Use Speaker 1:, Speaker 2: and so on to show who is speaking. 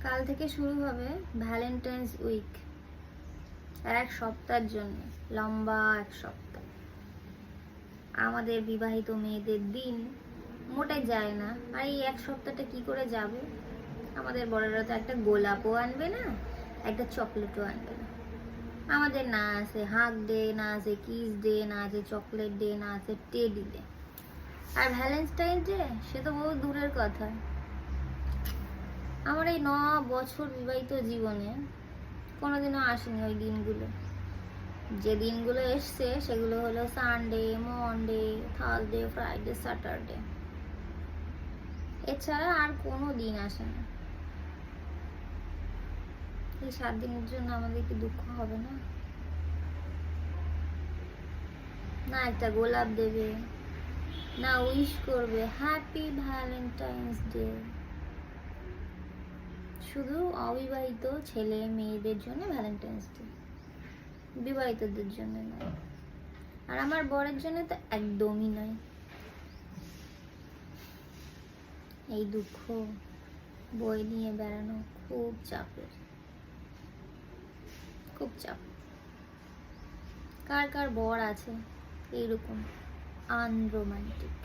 Speaker 1: কাল থেকে শুরু হবে ভ্যালেন্টাইন্স উইক। এক সপ্তাহের জন্য, লম্বা এক সপ্তাহ। আমাদের বিবাহিত মেয়েদের দিন মোটে যায় না। আর এই এক সপ্তাহটা কি করে যাবে? আমাদের বড়রা তো একটা গোলাপও আনবে না, একটা চকলেটও আনবে না। আমাদের না আছে হাগ ডে, না আছে কিস ডে, না আছে চকলেট ডে, না আছে টেডি ডে। আর ভ্যালেন্টাইন ডে সে তো বহু দূরের কথা। আমার এই 9 বছর বিবাহিত জীবনে কোনোদিনও আসেনি ওই দিনগুলো। যে দিনগুলো এসছে সেগুলো হলো Sunday, Monday, Thursday, Friday, Saturday. এছাড়া আর কোনো দিন আসে না। এই 7 দিনের জন্য আমাদের কি দুঃখ হবে না? না একটা গোলাপ দেবে, না উইশ করবে হ্যাপি ভ্যালেন্টাইন্স ডে। শুধু অবিবাহিত ছেলে মেয়েদের জন্য ভ্যালেন্টাইন্স ডে, বিবাহিতদের জন্য নয়। আর আমার বরের জন্য তো একদমই নয়। এই দুঃখ বই নিয়ে বেড়ানো খুব চাপের, খুব চাপ। কার কার বর আছে এইরকম আনরোমান্টিক?